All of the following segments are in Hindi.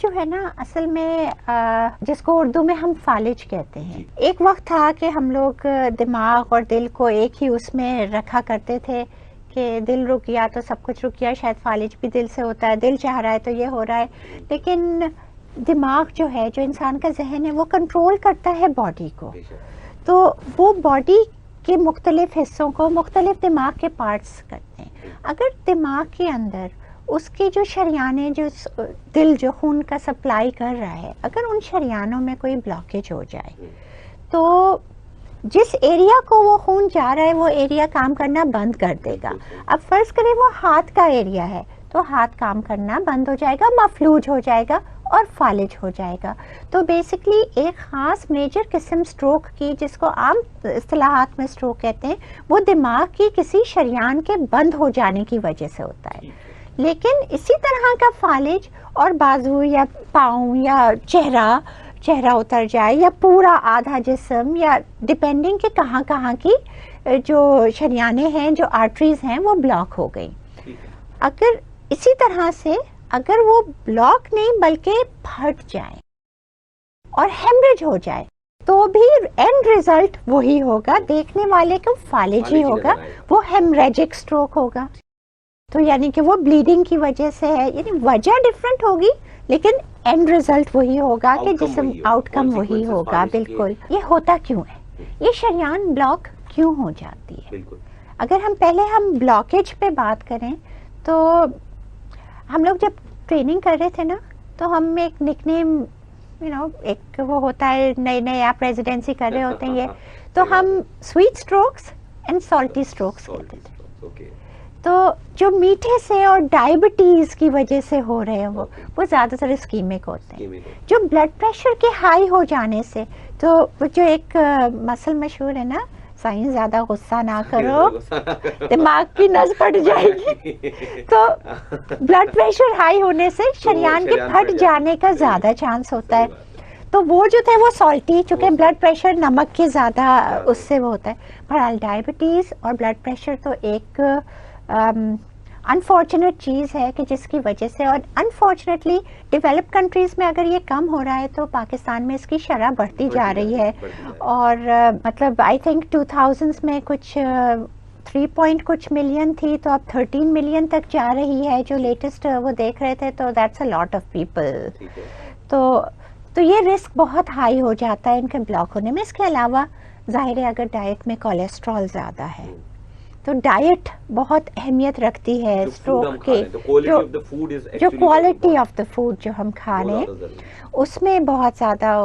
जो है ना असल में जिसको उर्दू में हम फालिज कहते हैं, एक वक्त था कि हम लोग दिमाग और दिल को एक ही उसमें रखा करते थे कि दिल रुक गया तो सब कुछ रुक गया, शायद फालिज भी दिल से होता है, दिल चाह रहा है तो ये हो रहा है। लेकिन दिमाग जो है, जो इंसान का जहन है, वो कंट्रोल करता है बॉडी को। तो वो बॉडी के मुख्तलिफ हिस्सों को मुख्तलिफ दिमाग के पार्ट्स करते हैं। अगर दिमाग के अंदर उसके जो शरियाने, जो दिल जो खून का सप्लाई कर रहा है, अगर उन शरियानों में कोई ब्लॉकेज हो जाए तो जिस एरिया को वो खून जा रहा है वो एरिया काम करना बंद कर देगा। अब फर्ज करें वो हाथ का एरिया है तो हाथ काम करना बंद हो जाएगा, मफलूज हो जाएगा और फालिज हो जाएगा। तो बेसिकली एक ख़ास मेजर किस्म स्ट्रोक की, जिसको आम इस्तिलाहात में स्ट्रोक कहते हैं, वो दिमाग की किसी शरियान के बंद हो जाने की वजह से होता है। लेकिन इसी तरह का फालिज और बाजू या पाँव या चेहरा उतर जाए या पूरा आधा जिस्म, या डिपेंडिंग कि कहाँ कहाँ की जो शरियाने हैं, जो आर्टरीज हैं, वो ब्लॉक हो गई। अगर इसी तरह से अगर वो ब्लॉक नहीं बल्कि फट जाए और हेमरेज हो जाए तो भी एंड रिजल्ट वही होगा, देखने वाले को फालिज ही होगा, वो हेमरेजिक स्ट्रोक होगा। तो यानी कि वो ब्लीडिंग की वजह से है, यानी वजह डिफरेंट होगी लेकिन एंड रिजल्ट वही होगा कि जिसम आउटकम वही होगा। बिल्कुल। ये होता क्यों है, ये शरियान ब्लॉक क्यों हो जाती है? अगर हम ब्लॉकेज पे बात करें तो हम लोग जब ट्रेनिंग कर रहे थे ना, तो हम एक निकनेम एक वो होता है, नए नए आप रेजिडेंसी कर रहे होते हैं, ये तो हम sweet strokes and salty strokes कहते थे। तो जो मीठे से और डायबिटीज की वजह से हो रहे हैं वो ज़्यादातर इस्कीमिक होते हैं। जो ब्लड प्रेशर के हाई हो जाने से, तो जो एक मसल मशहूर है ना, साईं ज़्यादा गुस्सा ना करो दिमाग की नस फट जाएगी। तो ब्लड प्रेशर हाई होने से शरियान के फट जाने का ज़्यादा चांस होता है। तो वो जो थे वो सॉल्टी, चूँकि ब्लड प्रेशर नमक के ज़्यादा उससे वो होता है। पर डायबिटीज़ और ब्लड प्रेशर तो एक अनफॉर्चुनेट चीज़ है कि जिसकी वजह से, और अनफॉर्चुनेटली डेवलप्ड कंट्रीज़ में अगर ये कम हो रहा है तो पाकिस्तान में इसकी शरह बढ़ती जा रही है। और मतलब आई थिंक 2000s में कुछ 3 पॉइंट कुछ मिलियन थी, तो अब 13 मिलियन तक जा रही है, जो लेटेस्ट वो देख रहे थे। तो that's a lot of people. तो ये रिस्क बहुत हाई हो जाता है इनके ब्लॉक होने में। इसके अलावा जाहिर है अगर डाइट में कोलेस्ट्रॉल ज़्यादा है तो डाइट बहुत अहमियत रखती है स्ट्रोक के। जो क्वालिटी ऑफ द फूड जो हम खा रहे हैं उसमें बहुत ज़्यादा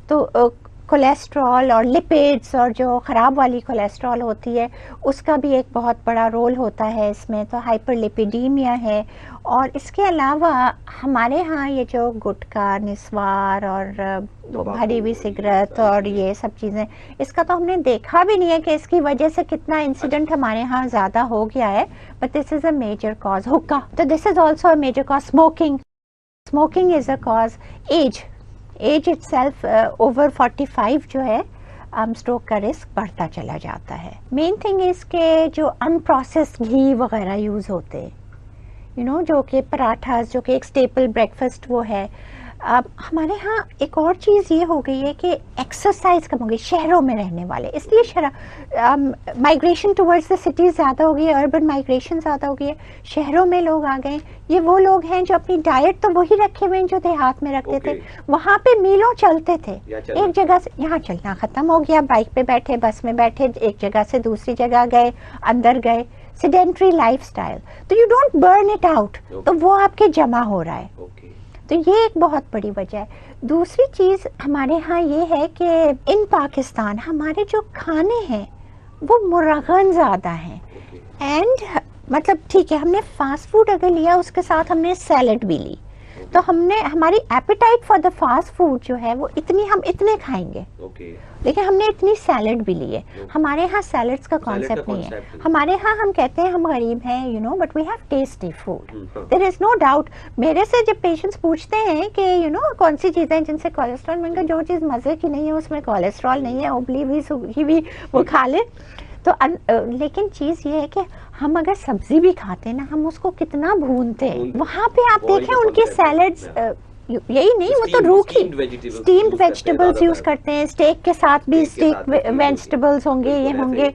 तो कोलेस्ट्रॉल और लिपिड्स और जो ख़राब वाली कोलेस्ट्रॉल होती है उसका भी एक बहुत बड़ा रोल होता है इसमें। तो हाइपरलिपिडीमिया है। और इसके अलावा हमारे यहाँ ये जो गुटखा, निस्वार और भरी हुई सिगरेट और ये सब चीज़ें, इसका तो हमने देखा भी नहीं है कि इसकी वजह से कितना इंसिडेंट हमारे यहाँ ज़्यादा हो गया है। But this is a major cause. हुक्का, तो this is also a major cause. Smoking is a cause. Age itself over 45 जो है स्ट्रोक का रिस्क बढ़ता चला जाता है। मेन थिंग इज़ के जो अनप्रोसेस्ड घी वगैरह यूज़ होते हैं, जो कि पराठास, जो कि एक स्टेपल ब्रेकफास्ट वो है। अब हमारे यहाँ एक और चीज़ ये हो गई है कि एक्सरसाइज कम हो गई शहरों में रहने वाले, इसलिए माइग्रेशन टुवर्ड्स द सिटीज़ ज़्यादा हो गई है, अर्बन माइग्रेशन ज़्यादा हो गई है, शहरों में लोग आ गए। ये वो लोग हैं जो अपनी डाइट तो वही रखे हुए हैं जो देहात में रखते थे। वहाँ पे मीलों चलते थे, एक जगह से यहाँ चलना ख़त्म हो गया, बाइक पे बैठे, बस में बैठे, एक जगह से दूसरी जगह गए, अंदर गए, सेडेंट्री लाइफस्टाइल। तो you don't burn it out, तो वो आपके जमा हो रहा है। तो ये एक बहुत बड़ी वजह है। दूसरी चीज़ हमारे यहाँ ये है कि इन पाकिस्तान हमारे जो खाने हैं वो मुरगन ज़्यादा हैं। एंड मतलब ठीक है, हमने फास्ट फूड अगर लिया उसके साथ हमने सैलड भी ली, तो हमारी apatite for the fast food जो है वो हम इतने खाएंगे, लेकिन हमने इतनी सैलड भी ली है। हमारे यहाँ सैलड्स का कॉन्सेप्ट नहीं है। हमारे यहाँ हम कहते हैं हम गरीब हैं, but we have tasty food, there is no doubt. मेरे से जब पेशेंट्स पूछते हैं कि कौन सी चीज़ें जिनसे कोलेस्ट्रॉल, मैंने कहा जो चीज़ मज़े की नहीं है उसमें कोलेस्ट्रॉल नहीं है, उबली हुई सूखी भी वो खा ले। तो लेकिन चीज़ ये है कि हम अगर सब्जी भी खाते हैं ना, हम उसको कितना भूनते हैं। वहाँ पे आप देखें उनकी सैलड्स यही नहीं, वो तो रूखी स्टीम्ड वेजिटेबल्स यूज करते हैं, स्टेक के साथ भी स्टेक वेजिटेबल्स होंगे, ये होंगे।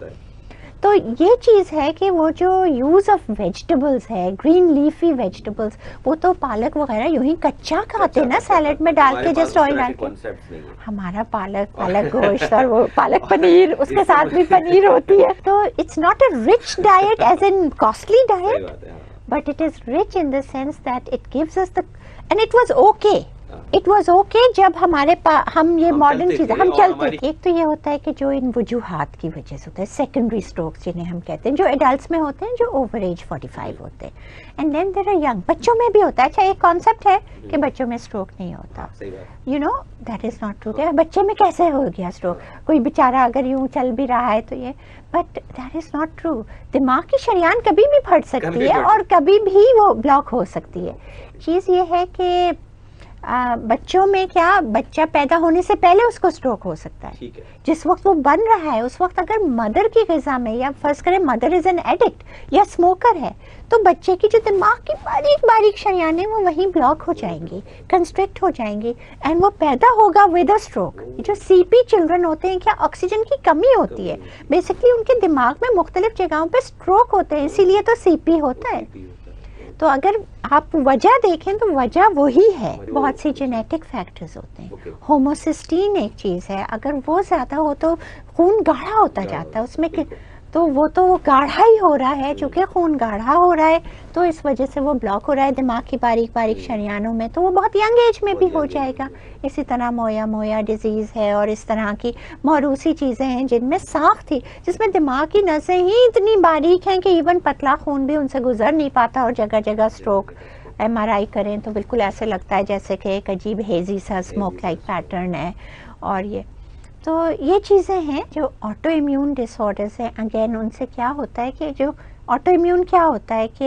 तो ये चीज़ है कि वो जो यूज़ ऑफ वेजिटेबल्स है, ग्रीन लीफी वेजिटेबल्स, वो तो पालक वगैरह यूं ही कच्चा खाते ना सैलेड में डाल के, जस्ट ऑयल डाल के। हमारा पालक गोश्त और वो पालक पनीर, उसके साथ भी पनीर होती है। तो it's not a rich diet as in costly diet, but it is rich in the sense that it gives us the, and it was okay, it was okay जब हम ये मॉडर्न चीजें हम चलते। एक तो ये होता है कि जो इन वजूहात की वजह से होता है, सेकेंडरी स्ट्रोक्स जिन्हें हम कहते हैं, जो एडल्ट्स में होते हैं, जो ओवर एज 45 होते हैं, and then there are young, बच्चों में भी होता है। अच्छा, एक कॉन्सेप्ट है कि बच्चों में स्ट्रोक नहीं होता, you know that is not true. बच्चे में कैसे हो गया स्ट्रोक, कोई बेचारा अगर यूं चल भी रहा है तो ये, but that is not true. दिमाग की शरीयान कभी भी फट सकती है और कभी भी वो ब्लॉक हो सकती है। चीज़ ये है कि बच्चों में क्या, बच्चा पैदा होने से पहले उसको स्ट्रोक हो सकता है, जिस वक्त वो बन रहा है उस वक्त अगर मदर की ग़िज़ा में, या फर्ज करें मदर इज एन एडिक्ट या स्मोकर है, तो बच्चे की जो दिमाग की बारीक बारीक शरियानें वो वहीं ब्लॉक हो जाएंगी, कंस्ट्रिक्ट हो जाएंगी, एंड वो पैदा होगा विद अ स्ट्रोक। जो सीपी चिल्ड्रन होते हैं, क्या ऑक्सीजन की कमी होती है, बेसिकली उनके दिमाग में मुख्तलिफ जगहों पे स्ट्रोक होते हैं, इसीलिए तो सीपी होता है। तो अगर आप वजह देखें तो वजह वही है, बहुत सी जेनेटिक फैक्टर्स होते हैं। होमोसिस्टीन एक चीज़ है, अगर वो ज़्यादा हो तो खून गाढ़ा होता जाता है उसमें, तो वो तो गाढ़ा ही हो रहा है, चूँकि खून गाढ़ा हो रहा है तो इस वजह से वो ब्लॉक हो रहा है दिमाग की बारीक बारीक शरियानों में, तो वो बहुत यंग एज में भी हो जाएगा। इसी तरह मोया डिजीज़ है और इस तरह की मौरूसी चीज़ें हैं जिनमें साख थी, जिसमें दिमाग की नसें ही इतनी बारीक हैं कि इवन पतला खून भी उनसे गुजर नहीं पाता, और जगह जगह स्ट्रोक। MRI करें तो बिल्कुल ऐसे लगता है जैसे कि एक अजीब हेजी सा स्मोक लाइक पैटर्न है। और तो ये चीज़ें हैं जो ऑटो इम्यून डिसऑर्डर्स हैं। अगेन उनसे क्या होता है कि जो ऑटो इम्यून क्या होता है कि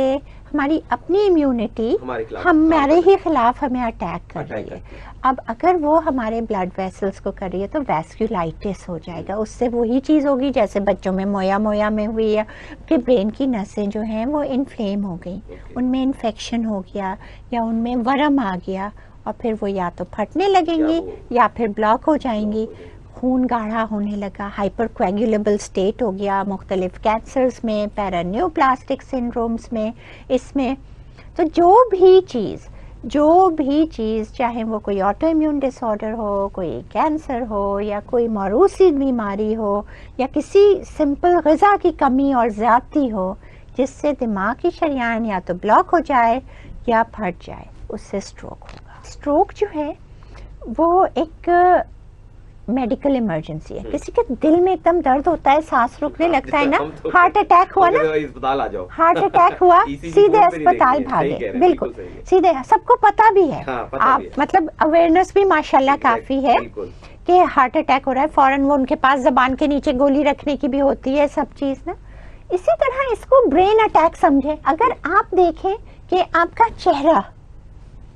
हमारी अपनी इम्यूनिटी हमारे ही खिलाफ हमें अटैक कर रही है। अब अगर वो हमारे ब्लड वेसल्स को कर रही है तो वैस्कुलाइटिस हो जाएगा, उससे वही चीज़ होगी जैसे बच्चों में मोया में हुई है कि ब्रेन की नसें जो हैं वो इन्फ्लेम हो गई, उनमें इन्फेक्शन हो गया या उनमें वर्म आ गया, और फिर वो या तो फटने लगेंगी या फिर ब्लॉक हो जाएंगी, खून गाढ़ा होने लगा, हाइपरकोएगुलेबल स्टेट हो गया मुख्तलिफ कैंसर्स में, पैरान्यूप्लास्टिक सिंड्रोम्स में, इसमें। तो जो भी चीज़ चाहे वो कोई ऑटो इम्यून डिसऑर्डर हो, कोई कैंसर हो, या कोई मौरूसी बीमारी हो, या किसी सिंपल ग़िज़ा की कमी और ज़्यादती हो, जिससे दिमाग की शरियान या तो ब्लॉक हो जाए या फट जाए, उससे स्ट्रोक होगा। स्ट्रोक जो है वो एक मेडिकल इमरजेंसी है। किसी के दिल में एकदम दर्द होता है, सांस रुकने लगता है ना, हार्ट अटैक हुआ ना, हार्ट अटैक हुआ, सीधे अस्पताल भागे, बिल्कुल सीधे, सबको पता भी है। आप मतलब अवेयरनेस भी माशाल्लाह काफी है कि हार्ट अटैक हो रहा है, फौरन वो उनके पास जबान के नीचे गोली रखने की भी होती है, सब चीज ना। इसी तरह इसको ब्रेन अटैक समझे। अगर आप देखें कि आपका चेहरा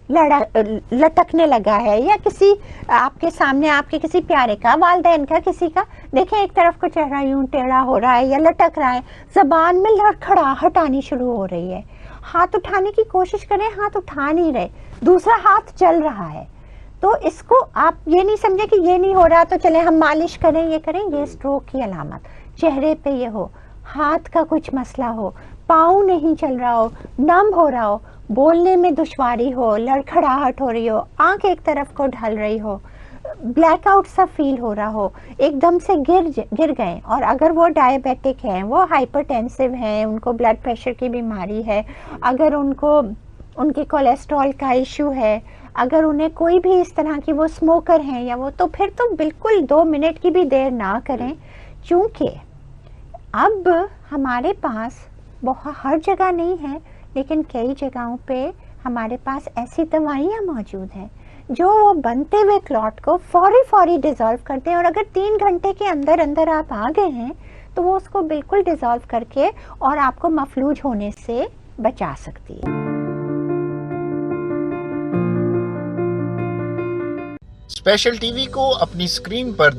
लटकने लगा है, या किसी आपके सामने आपके किसी प्यारे का, वालिदैन का, किसी का, देखें एक तरफ को चेहरा यूं टेढ़ा हो रहा है या लटक रहा है, जबान में लड़खड़ाहट आनी शुरू हो रही है, हाथ उठाने की कोशिश करें, हाथ उठा नहीं रहे, दूसरा हाथ चल रहा है, तो इसको आप ये नहीं समझे कि ये नहीं हो रहा तो चले हम मालिश करें, ये करें, ये स्ट्रोक की अलामत। चेहरे पे ये हो, हाथ का कुछ मसला हो, पाँव नहीं चल रहा हो, नम हो रहा हो, बोलने में दुश्वारी हो, लड़खड़ाहट हो रही हो, आंख एक तरफ को ढल रही हो, ब्लैकआउट सा फील हो रहा हो, एकदम से गिर गए, और अगर वो डायबिटिक हैं, वो हाइपरटेंसिव हैं, उनको ब्लड प्रेशर की बीमारी है, अगर उनके कोलेस्ट्रॉल का इशू है, अगर उन्हें कोई भी इस तरह की, वो स्मोकर हैं या वो, तो फिर तो बिल्कुल 2 मिनट की भी देर ना करें, क्योंकि अब हमारे पास बहुत हर जगह नहीं है, लेकिन कई जगहों पे हमारे पास ऐसी दवाइयाँ मौजूद हैं जो वो बनते हुए क्लॉट को फौरी डिज़ोल्व करते हैं, और अगर 3 घंटे के अंदर अंदर आप आ गए हैं तो वो उसको बिल्कुल डिज़ोल्व करके और आपको मफलूज होने से बचा सकती है। स्पेशल टीवी को अपनी स्क्रीन पर